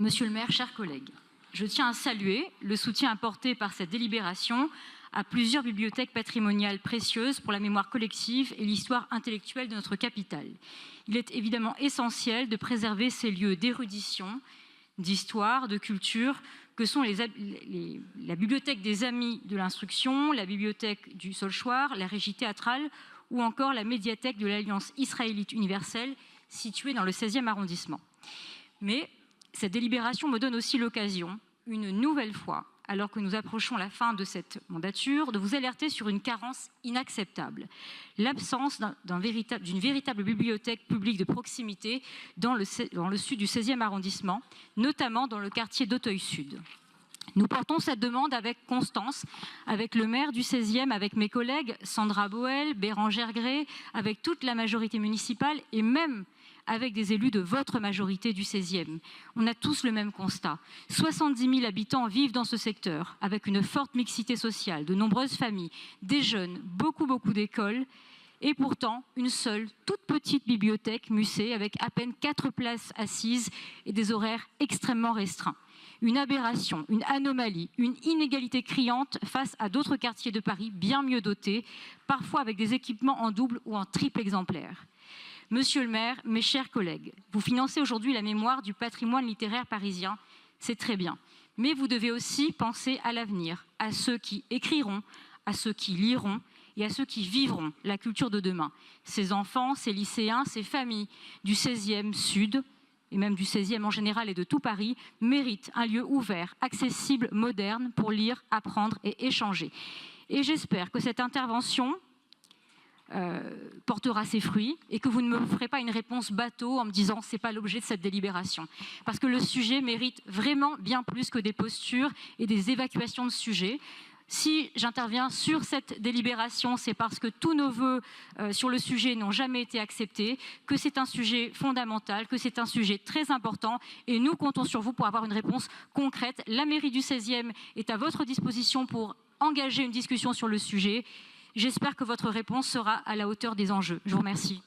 Monsieur le maire, chers collègues, je tiens à saluer le soutien apporté par cette délibération à plusieurs bibliothèques patrimoniales précieuses pour la mémoire collective et l'histoire intellectuelle de notre capitale. Il est évidemment essentiel de préserver ces lieux d'érudition, d'histoire, de culture, que sont la bibliothèque des Amis de l'Instruction, la bibliothèque du Solchoir, la Régie théâtrale ou encore la médiathèque de l'Alliance israélite universelle située dans le 16e arrondissement. Mais cette délibération me donne aussi l'occasion, une nouvelle fois, alors que nous approchons la fin de cette mandature, de vous alerter sur une carence inacceptable, l'absence d'une véritable bibliothèque publique de proximité dans le sud du 16e arrondissement, notamment dans le quartier d'Auteuil-Sud. Nous portons cette demande avec constance, avec le maire du 16e, avec mes collègues Sandra Boel, Bérangère Gray, avec toute la majorité municipale et même avec des élus de votre majorité du 16e. On a tous le même constat. 70 000 habitants vivent dans ce secteur, avec une forte mixité sociale, de nombreuses familles, des jeunes, beaucoup d'écoles, et pourtant une seule, toute petite bibliothèque musée avec à peine 4 places assises et des horaires extrêmement restreints. Une aberration, une anomalie, une inégalité criante face à d'autres quartiers de Paris bien mieux dotés, parfois avec des équipements en double ou en triple exemplaire. Monsieur le maire, mes chers collègues, vous financez aujourd'hui la mémoire du patrimoine littéraire parisien, c'est très bien. Mais vous devez aussi penser à l'avenir, à ceux qui écriront, à ceux qui liront et à ceux qui vivront la culture de demain. Ces enfants, ces lycéens, ces familles du 16e Sud, et même du 16e en général et de tout Paris, méritent un lieu ouvert, accessible, moderne pour lire, apprendre et échanger. Et j'espère que cette intervention portera ses fruits et que vous ne me ferez pas une réponse bateau en me disant « c'est pas l'objet de cette délibération ». Parce que le sujet mérite vraiment bien plus que des postures et des évacuations de sujet. Si j'interviens sur cette délibération, c'est parce que tous nos vœux sur le sujet n'ont jamais été acceptés, que c'est un sujet fondamental, que c'est un sujet très important et nous comptons sur vous pour avoir une réponse concrète. La mairie du 16e est à votre disposition pour engager une discussion sur le sujet. J'espère que votre réponse sera à la hauteur des enjeux. Je vous remercie.